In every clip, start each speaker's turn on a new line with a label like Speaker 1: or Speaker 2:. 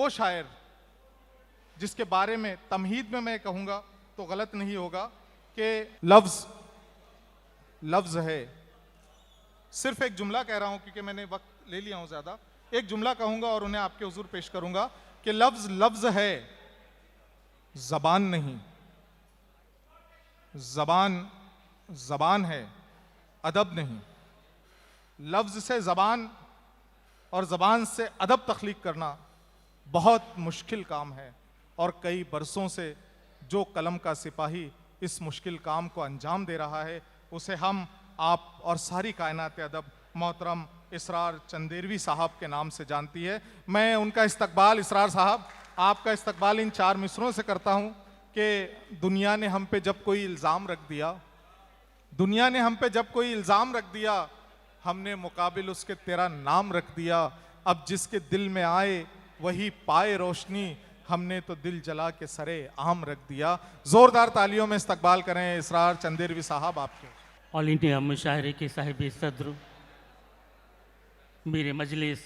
Speaker 1: वो शायर जिसके बारे में तमहीद में मैं कहूंगा तो गलत नहीं होगा कि लफ्ज है। सिर्फ एक जुमला कह रहा हूं क्योंकि मैंने वक्त ले लिया हूं ज्यादा। एक जुमला कहूंगा और उन्हें आपके हुजूर पेश करूंगा कि लफ्ज है, जबान नहीं। जबान है, अदब नहीं। लफ्ज से जबान और जबान से अदब तख्लीक करना बहुत मुश्किल काम है और कई बरसों से जो कलम का सिपाही इस मुश्किल काम को अंजाम दे रहा है उसे हम, आप और सारी कायनात अदब मोहतरम इसरार चंदेरवी साहब के नाम से जानती है। मैं उनका इस्तकबाल, इसरार साहब आपका इस्तकबाल इन 4 मिसरों से करता हूं कि दुनिया ने हम पे जब कोई इल्ज़ाम रख दिया, हमने मुकाबिल उसके तेरा नाम रख दिया। अब जिसके दिल में आए वही पाए रोशनी, हमने तो दिल जला के सरे आम रख दिया। जोरदार तालियों में इस्तकबाल करें इसरार चंदेरवी साहब आपके।
Speaker 2: ऑल इंडिया मुशायरे के साहिब सदर मेरे मजलिस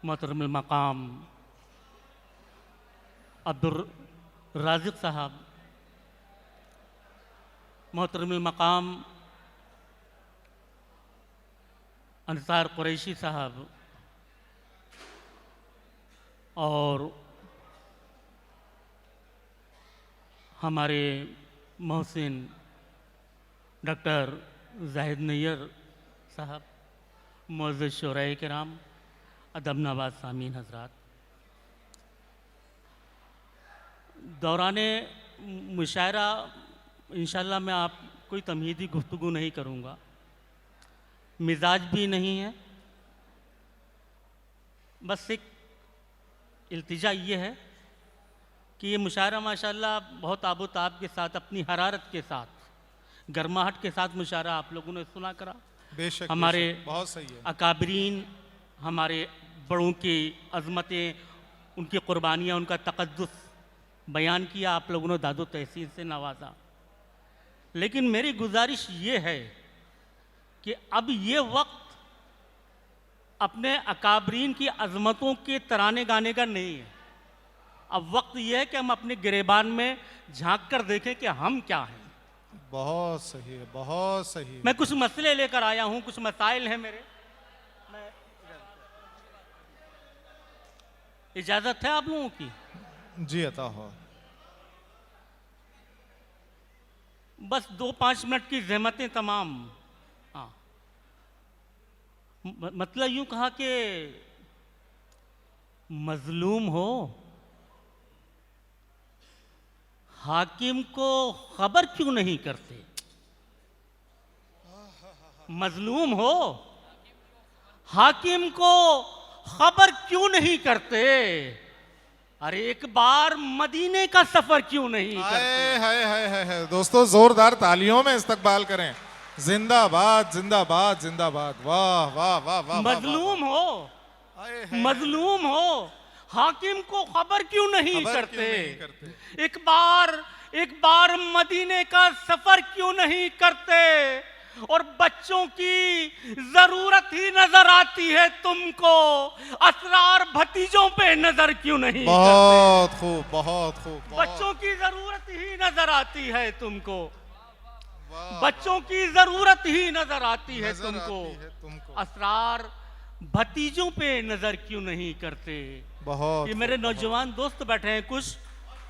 Speaker 2: मोहतरम मकाम अब्दुल राज़िक साहब, मोहतरम मकाम अंसार कुरैशी साहब और हमारे मोहसिन डॉक्टर जाहिद नैयर साहब, मुअज़्ज़ज़ शोराए किराम, अदब नवाज़ सामीन हज़रात, दौराने मुशायरा इंशाअल्लाह मैं आप कोई तमहीदी गुफ्तगू नहीं करूँगा, मिजाज भी नहीं है। बस एक इल्तिजा ये है कि ये मुशायरा माशाअल्लाह बहुत आबोताब के साथ, अपनी हरारत के साथ, गर्माहट के साथ मुशायरा आप लोगों ने सुना करा।
Speaker 1: बेशक,
Speaker 2: हमारे
Speaker 1: बहुत सही है।
Speaker 2: अकाबरीन, हमारे बड़ों की अज़मतें, उनकी क़ुरबानियाँ, उनका तक़द्दुस बयान किया, आप लोगों ने दादो तहसीन से नवाजा। लेकिन मेरी गुजारिश ये है कि अब ये वक्त अपने अकाबरीन की अज़मतों के तराने गाने का नहीं है। अब वक्त ये है कि हम अपने गिरेबान में झांक कर देखें कि हम क्या हैं।
Speaker 1: बहुत सही है, बहुत सही है।
Speaker 2: मैं कुछ मसले लेकर आया हूं, कुछ मसाइल हैं मेरे। इजाजत है आप लोगों की?
Speaker 1: जी अता हो।
Speaker 2: बस 2-5 मिनट की ज़हमतें तमाम। हाँ, मतलब यूं कहा कि मजलूम हो, हाकिम को खबर क्यों नहीं करते? मजलूम हो, हाकिम को खबर क्यों नहीं करते? अरे एक बार मदीने का सफर क्यों नहीं करते?
Speaker 1: हाय दोस्तों, जोरदार तालियों में इस्तकबाल करें। जिंदाबाद जिंदाबाद जिंदाबाद। वाह वाह वाह वाह।
Speaker 2: मजलूम हो, मजलूम हो, हाकिम को खबर क्यों नहीं करते? एक बार मदीने का सफर क्यों नहीं करते? और बच्चों की जरूरत ही नजर आती है तुमको, असरार भतीजों पे नजर क्यों नहीं करते?
Speaker 1: बहुत खूब, बहुत खूब।
Speaker 2: बच्चों की जरूरत ही नजर आती है तुमको, बच्चों की जरूरत ही नजर आती है तुमको, असरार भतीजों पे नजर क्यों नहीं करते?
Speaker 1: बहुत।
Speaker 2: ये मेरे नौजवान दोस्त बैठे हैं, कुछ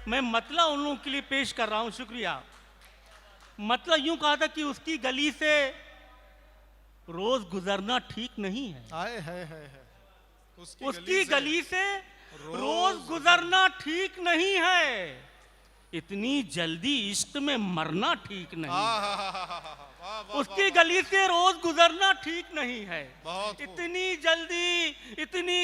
Speaker 2: मैं मतलब उन लोगों के लिए पेश कर रहा हूं। शुक्रिया। मतलब यूं कहा था कि उसकी गली से रोज गुजरना ठीक नहीं है। उसकी गली से रोज गुजरना ठीक नहीं है, इतनी जल्दी इश्क में मरना ठीक नहीं है। उसकी गली से रोज गुजरना ठीक नहीं है, इतनी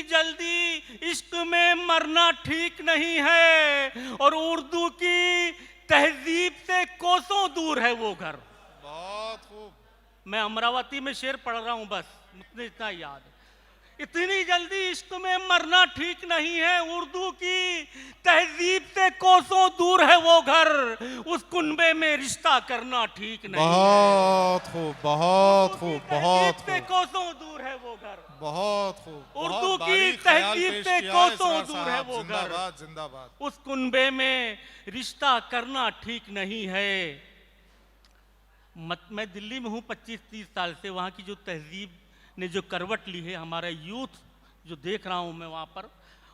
Speaker 2: जल्दी इश्क में मरना ठीक नहीं है। और उर्दू की तहजीब से कोसों दूर है वो घर। बहुत खूब। मैं अमरावती में शेर पढ़ रहा हूं, बस मुझे इतना याद है। इतनी जल्दी इश्क में मरना ठीक नहीं है। उर्दू की तहजीब से कोसों दूर है वो घर, उस कुनबे में रिश्ता करना ठीक नहीं है।
Speaker 1: बहुत खूब, बहुत खूब, बहुत
Speaker 2: से
Speaker 1: खूब,
Speaker 2: कोसों दूर है वो घर,
Speaker 1: बहुत खूब।
Speaker 2: उर्दू
Speaker 1: बहुत
Speaker 2: की
Speaker 1: बारीक ख्याल
Speaker 2: तहजीब
Speaker 1: पेश
Speaker 2: से
Speaker 1: किया
Speaker 2: कोसों
Speaker 1: इसरार
Speaker 2: दूर है
Speaker 1: साहब।
Speaker 2: वो घर,
Speaker 1: जिंदाबाद, जिंदाबाद।
Speaker 2: उस कुनबे में रिश्ता करना ठीक नहीं है। मैं दिल्ली में हूँ 25-30 साल से। वहाँ की जो तहजीब ने जो करवट ली है, हमारा यूथ जो देख रहा हूँ मैं वहाँ पर,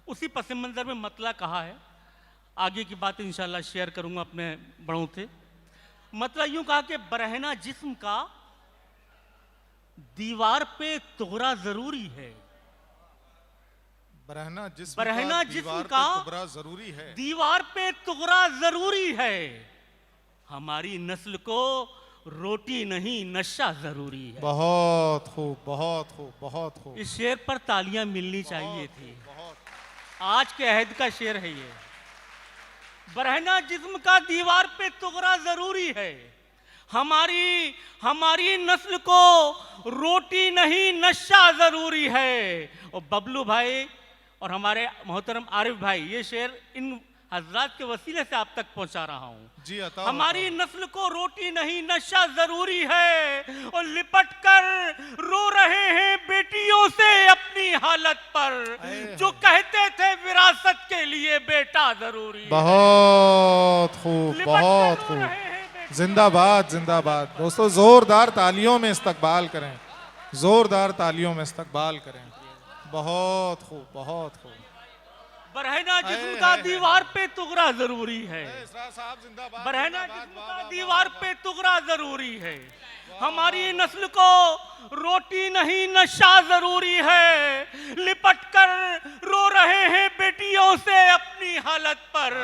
Speaker 2: उसी पस मंज़र में मतला कहा है। आगे की बात इंशाल्लाह शेयर करूँगा अपने बड़ों से। मतला यूँ कहा कि बरहना जिस्म का दीवार पे तोहरा जरूरी है।
Speaker 1: बरहना जिस्म
Speaker 2: बरहना
Speaker 1: का
Speaker 2: जिस्म
Speaker 1: दीवार पे
Speaker 2: का
Speaker 1: तुबरा जरूरी है।
Speaker 2: दीवार पे तुगरा जरूरी है। हमारी नस्ल को रोटी नहीं नशा जरूरी है।
Speaker 1: बहुत खूब, बहुत खूब, बहुत खूब।
Speaker 2: इस शेर पर तालियां मिलनी चाहिए थी।
Speaker 1: बहुत।
Speaker 2: आज के अहद का शेर है ये। बरहना जिस्म का दीवार पे तुगरा जरूरी है। हमारी नस्ल को रोटी नहीं नशा जरूरी है। और बबलू भाई और हमारे मोहतरम आरिफ भाई, ये शेर इन हजरात के वसीले से आप तक पहुंचा रहा हूं।
Speaker 1: जी अता।
Speaker 2: हमारी नस्ल को रोटी नहीं नशा जरूरी है। और लिपट कर रो रहे हैं बेटियों से अपनी हालत पर, जो कहते थे विरासत के लिए बेटा जरूरी है।
Speaker 1: बहुत खूब,
Speaker 2: लिपट कर
Speaker 1: बहुत
Speaker 2: रो
Speaker 1: खूब।
Speaker 2: रहे हैं बेटियों
Speaker 1: जिंदाबाद, जिंदाबाद। दोस्तों जोरदार तालियों में इस्तकबाल करें, जोरदार तालियों में इस्तकबाल करें। बहुत खूब, बहुत खूब।
Speaker 2: बरहना जिस्म का दीवार पे तुगरा जरूरी है।
Speaker 1: इसरार साहब जिंदाबाद।
Speaker 2: बरहना
Speaker 1: जिंदाबाद,
Speaker 2: जिस्म
Speaker 1: वाह,
Speaker 2: का
Speaker 1: वाह,
Speaker 2: दीवार
Speaker 1: वाह,
Speaker 2: पे तुगरा जरूरी है। हमारी नस्ल को रोटी नहीं नशा जरूरी है। लिपट कर रो रहे हैं बेटियों से अपनी हालत पर,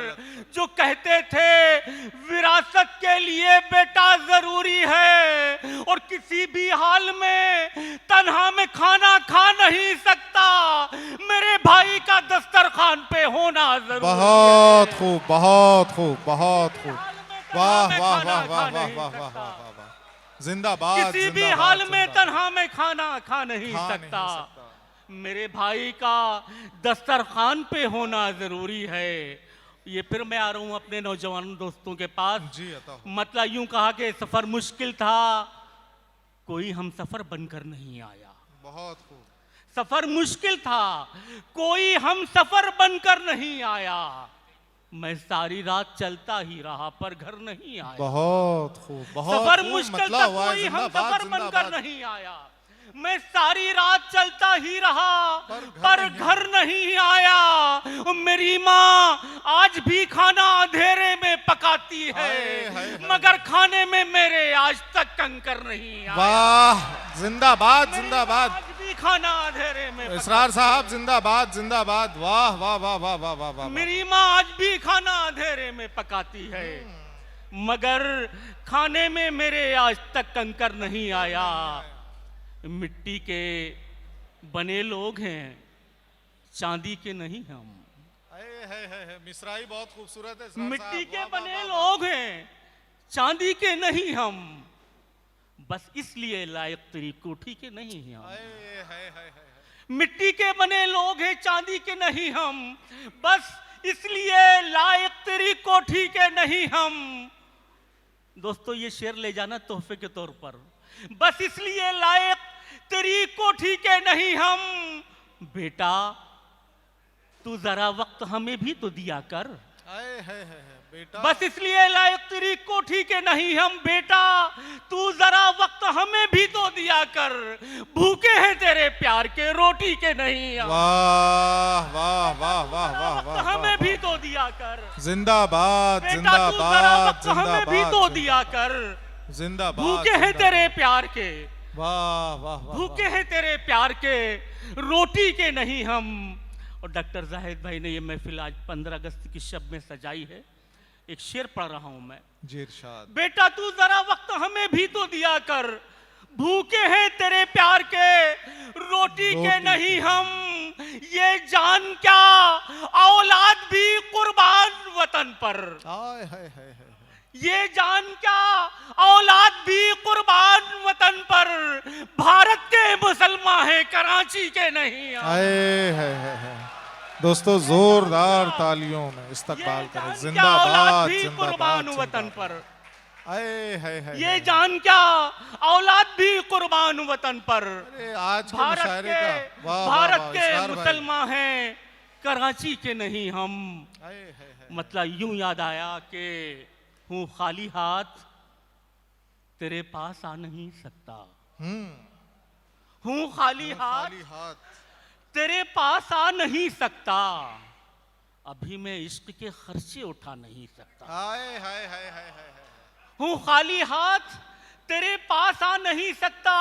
Speaker 2: जो कहते थे विरासत के लिए बेटा जरूरी है। और किसी भी हाल में तन्हा में खाना खा नहीं सकता, मेरे भाई का दस्तरखान पे होना जरूरी है।
Speaker 1: बहुत खूब, बहुत खूब, बहुत खूब। वाह,
Speaker 2: में
Speaker 1: वाह,
Speaker 2: खाना
Speaker 1: वाह,
Speaker 2: खा
Speaker 1: वाह, वाह,
Speaker 2: नहीं
Speaker 1: वाह,
Speaker 2: सकता।
Speaker 1: वाह, वाह, वाह। जिंदाबाद।
Speaker 2: किसी भी
Speaker 1: जिंदाबाद,
Speaker 2: हाल में
Speaker 1: जिंदाबाद।
Speaker 2: तन्हा में खाना खा नहीं
Speaker 1: खा नहीं
Speaker 2: सकता।
Speaker 1: सकता।
Speaker 2: मेरे भाई का दस्तरखान पे होना जरूरी है। ये फिर मैं आ रहा हूं अपने नौजवान दोस्तों के पास।
Speaker 1: जी अता।
Speaker 2: मतलब यूं कहा कि सफर मुश्किल था, कोई हम सफर बनकर नहीं आया।
Speaker 1: बहुत खूब।
Speaker 2: सफर मुश्किल था, कोई हम सफर बनकर नहीं आया। मैं सारी रात चलता ही रहा पर घर नहीं आया।
Speaker 1: बहुत खूब, बहुत
Speaker 2: सफर
Speaker 1: खूब।
Speaker 2: मुश्किल
Speaker 1: मतला
Speaker 2: था,
Speaker 1: हुआ है।
Speaker 2: कोई हम
Speaker 1: जिंदाबाद,
Speaker 2: सफर बनकर
Speaker 1: जिंदाबाद।
Speaker 2: नहीं आया। मैं सारी रात चलता ही रहा पर घर नहीं आया। और मेरी माँ आज भी खाना अंधेरे में पकाती है,
Speaker 1: हाय, हाय, हाय।
Speaker 2: मगर खाने में मेरे आज तक कंकर नहीं आया।
Speaker 1: वाह, जिंदाबाद,
Speaker 2: मेरी माँ
Speaker 1: जिंदाबाद।
Speaker 2: आज भी खाना अंधेरे में
Speaker 1: इसरार साहब जिंदाबाद, जिंदाबाद। वाह, वाह, वाह, वाह, वाह, वाह, वाह।
Speaker 2: मेरी माँ आज भी खाना अंधेरे में पकाती है, मगर खाने में मेरे आज तक कंकर नहीं आया। मिट्टी के बने लोग हैं, चांदी के नहीं हम।
Speaker 1: मिसराई बहुत खूबसूरत है इसरार
Speaker 2: मिट्टी
Speaker 1: साहब।
Speaker 2: के
Speaker 1: वाह, वाह,
Speaker 2: बने
Speaker 1: वाह, वाह।
Speaker 2: लोग हैं, चांदी के नहीं हम। बस इसलिए लायक तेरी कोठी के नहीं हम।
Speaker 1: हाय, हाय, हाय, हाय।
Speaker 2: मिट्टी के बने लोग हैं, चांदी के नहीं हम। बस इसलिए लायक तेरी कोठी के नहीं हम। दोस्तों ये शेर ले जाना तोहफे के तौर पर। बस इसलिए लायक तेरी कोठी के नहीं हम। बेटा तू जरा वक्त हमें भी तो दिया कर।
Speaker 1: हाय, हाय, हाय, बेटा।
Speaker 2: बस इसलिए लायक तेरी कोठी के नहीं हम। बेटा तू जरा वक्त हमें भी तो दिया कर। भूखे हैं तेरे प्यार के, रोटी के नहीं हम।
Speaker 1: वाह, वाह, वाह, वाह, वाह,
Speaker 2: वक्त
Speaker 1: वाह,
Speaker 2: हमें
Speaker 1: वाह।
Speaker 2: भी तो दिया कर।
Speaker 1: जिंदाबाद,
Speaker 2: बेटा तू जरा
Speaker 1: जिंदाबाद,
Speaker 2: वक्त हमें भी तो
Speaker 1: जिंदाबाद।
Speaker 2: दिया कर।
Speaker 1: जिंदाबाद।
Speaker 2: भूखे हैं
Speaker 1: जिंदाबाद।
Speaker 2: तेरे प्यार के,
Speaker 1: वाह, वाह, वाह।
Speaker 2: भूखे हैं तेरे प्यार के, रोटी के नहीं हम। और डॉक्टर जाहिद भाई ने ये महफिल आज 15 अगस्त की शब में सजाई है। एक शेर पढ़ रहा हूं मैं।
Speaker 1: जी इरशाद।
Speaker 2: बेटा तू जरा वक्त हमें भी तो दिया कर। भूखे हैं तेरे प्यार के, रोटी के नहीं हम। ये जान क्या औलाद भी कुर्बान वतन पर।
Speaker 1: हाय, हाय, हाय, हाय।
Speaker 2: ये जान क्या औलाद भी कुर्बान वतन पर, भारत के मुसलमान हैं कराची के नहीं।
Speaker 1: आए है दोस्तों, जोरदार तालियों में इस्तकबाल करें।
Speaker 2: औलाद
Speaker 1: जिंदाबाद
Speaker 2: भी
Speaker 1: जिंदाबाद
Speaker 2: कुर्बान वतन पर।
Speaker 1: आए है
Speaker 2: ये जान क्या औलाद भी कुर्बान वतन पर,
Speaker 1: अरे आज के
Speaker 2: भारत
Speaker 1: मुशायरे
Speaker 2: के
Speaker 1: का वाह
Speaker 2: भारत
Speaker 1: वाह,
Speaker 2: के
Speaker 1: इसरार भाई।
Speaker 2: मुसलमान हैं कराची के नहीं हम।
Speaker 1: आए है
Speaker 2: मतलब यूं याद आया कि हूँ खाली हाथ तेरे पास आ नहीं सकता, हूँ खाली हाथ
Speaker 1: खाली हाथ
Speaker 2: तेरे पास आ नहीं सकता, अभी मैं इश्क के खर्चे उठा नहीं सकता।
Speaker 1: आए हाय हाय हाय हाय
Speaker 2: हूँ खाली हाथ तेरे पास आ नहीं सकता,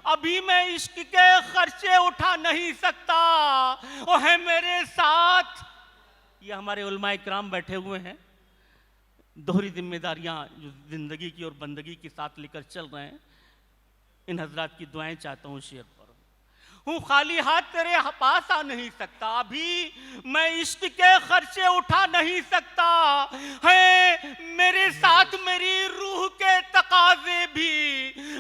Speaker 2: अभी मैं इश्क के खर्चे उठा नहीं सकता। वो है मेरे साथ, ये हमारे उलमाए किराम बैठे हुए हैं, दोहरी जिम्मेदारियां जो जिंदगी की और बंदगी के साथ लेकर चल रहे हैं। इन हजरात की दुआएं चाहता हूँ शेर पर। हूँ खाली हाथ तेरे पास आ नहीं सकता, अभी मैं इश्क के खर्चे उठा नहीं सकता। है मेरे साथ मेरी रूह के तकाजे भी,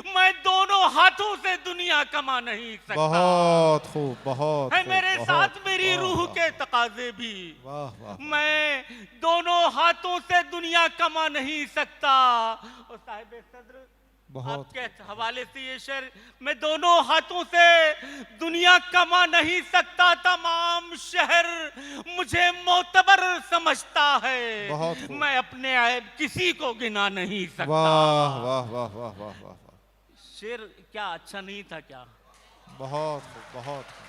Speaker 2: मैं दोनों हाथों से दुनिया कमा नहीं सकता।
Speaker 1: बहुत खूब, बहुत
Speaker 2: है
Speaker 1: खूब,
Speaker 2: मेरे
Speaker 1: बहुत,
Speaker 2: साथ मेरी
Speaker 1: वाह,
Speaker 2: रूह
Speaker 1: वाह,
Speaker 2: के तकाजे भी,
Speaker 1: वाह वाह
Speaker 2: मैं दोनों हाथों से दुनिया कमा नहीं सकता। और साहिब सदर
Speaker 1: बहुत
Speaker 2: आपके हवाले से ये शेर, मैं दोनों हाथों से दुनिया कमा नहीं सकता, तमाम शहर मुझे मोतबर समझता है,
Speaker 1: बहुत खूब।
Speaker 2: मैं अपने ऐब किसी को गिना नहीं सकता।
Speaker 1: वाह वाह वाह वाह वाह वाह वाह,
Speaker 2: शेर क्या अच्छा नहीं था क्या?
Speaker 1: बहुत खूब, बहुत खूब।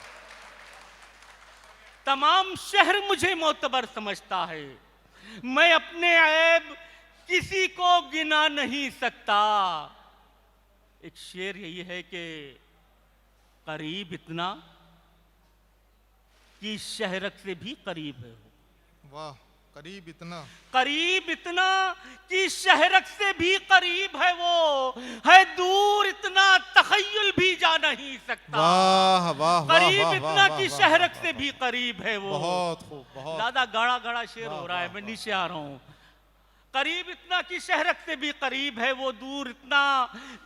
Speaker 2: तमाम शहर मुझे मोतबर समझता है, मैं अपने ऐब किसी को गिना नहीं सकता। एक शेर यही है कि करीब इतना कि शहरक से भी करीब है,
Speaker 1: वाह, करीब इतना,
Speaker 2: करीब इतना कि शहरक से भी करीब है वो, है दूर इतना तखय्युल भी जा नहीं सकता।
Speaker 1: वाह वाह वाह,
Speaker 2: करीब
Speaker 1: वाह,
Speaker 2: इतना
Speaker 1: वाह,
Speaker 2: कि
Speaker 1: वाह,
Speaker 2: शहरक
Speaker 1: वाह,
Speaker 2: से भी करीब है वो।
Speaker 1: बहुत खूब, बहुत
Speaker 2: ज्यादा गाढ़ा गाढ़ा शेर
Speaker 1: वाह,
Speaker 2: हो रहा है,
Speaker 1: वाह,
Speaker 2: मैं
Speaker 1: वाह।
Speaker 2: नीचे आ रहा हूं। करीब इतना कि शहरक से भी करीब है वो, दूर इतना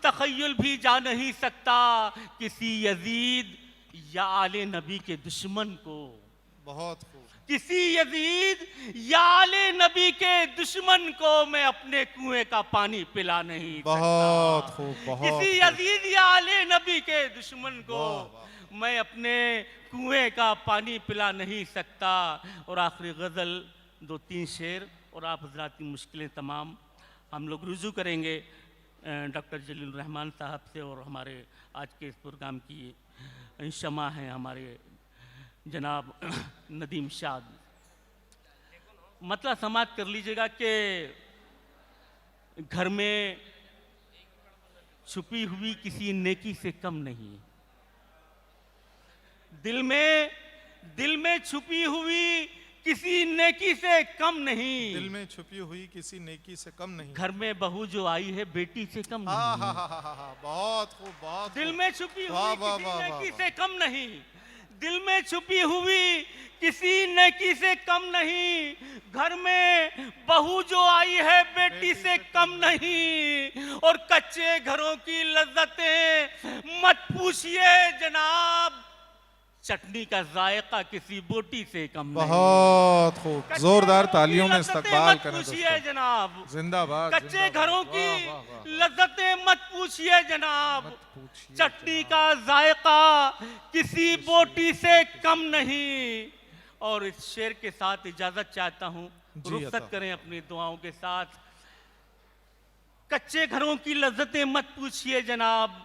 Speaker 2: तखय्युल भी जा नहीं सकता, किसी यजीद या आले नबी के दुश्मन को,
Speaker 1: बहुत खूब,
Speaker 2: किसी यजीद या आले नबी के दुश्मन को मैं अपने कुएं का पानी पिला नहीं सकता।
Speaker 1: बहुत खूब, बहुत
Speaker 2: किसी
Speaker 1: खूब।
Speaker 2: यजीद या आले नबी के दुश्मन को
Speaker 1: वाह,
Speaker 2: मैं अपने कुएं का पानी पिला नहीं सकता। और आखिरी गजल, दो तीन शेर और आप हजरात की मुश्किलें तमाम हम लोग रुजू करेंगे डॉक्टर जलील रहमान साहब से, और हमारे आज के इस प्रोग्राम की शमा हैं हमारे जनाब नदीम शाद। मतलब समाप्त कर लीजिएगा कि घर में छुपी हुई किसी नेकी से कम नहीं, दिल में छुपी हुई किसी नेकी से कम नहीं,
Speaker 1: दिल में छुपी हुई किसी नेकी से कम नहीं,
Speaker 2: घर में बहू जो आई है बेटी से कम
Speaker 1: हा
Speaker 2: नहीं,
Speaker 1: हा हा हा हा, बहुत खूब, बहुत
Speaker 2: दिल
Speaker 1: खूब।
Speaker 2: में छुपी
Speaker 1: वाह,
Speaker 2: हुई
Speaker 1: वाह,
Speaker 2: किसी
Speaker 1: वाह,
Speaker 2: नेकी
Speaker 1: वाह,
Speaker 2: से कम नहीं, दिल में छुपी हुई किसी नेकी से कम नहीं, घर में बहू जो आई है बेटी से कम नहीं। और कच्चे घरों की लज्जतें मत पूछिए जनाब, चटनी का जायका किसी बोटी से कम नहीं।
Speaker 1: बहुत खूब,
Speaker 2: कच्चे
Speaker 1: जोरदार
Speaker 2: घरों
Speaker 1: तालियों
Speaker 2: की
Speaker 1: में
Speaker 2: लज्जतें
Speaker 1: इस्तकबाल
Speaker 2: मत
Speaker 1: करें
Speaker 2: पूछिए
Speaker 1: दोस्तों।
Speaker 2: जनाब,
Speaker 1: जिंदाबाद,
Speaker 2: कच्चे
Speaker 1: जिंदाबाद।
Speaker 2: घरों की
Speaker 1: वाह, वाह, वाह,
Speaker 2: लज्जतें मत पूछिए जनाब,
Speaker 1: मत पूछिए
Speaker 2: चटनी का जायका किसी बोटी से कम नहीं। और इस शेर के साथ इजाजत चाहता हूं,
Speaker 1: जी,
Speaker 2: रुखसत
Speaker 1: अता।
Speaker 2: करें अपनी दुआओं के साथ। कच्चे घरों की लज्जतें मत पूछिए जनाब,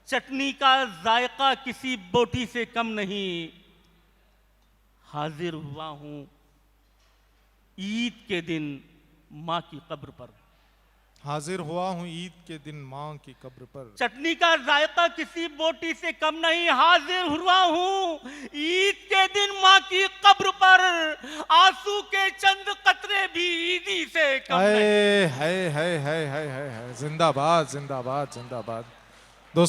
Speaker 2: चटनी का जायका किसी बोटी से कम नहीं। हाजिर हुआ हूं ईद के दिन माँ की कब्र पर,
Speaker 1: हाजिर हुआ हूँ ईद के दिन माँ की कब्र पर,
Speaker 2: चटनी का जायका किसी बोटी से कम नहीं। हाजिर हुआ हूँ ईद के दिन माँ की कब्र पर, आंसू के चंद कतरे भी ईदी से कम नहीं।
Speaker 1: है जिंदाबाद, जिंदाबाद, जिंदाबाद।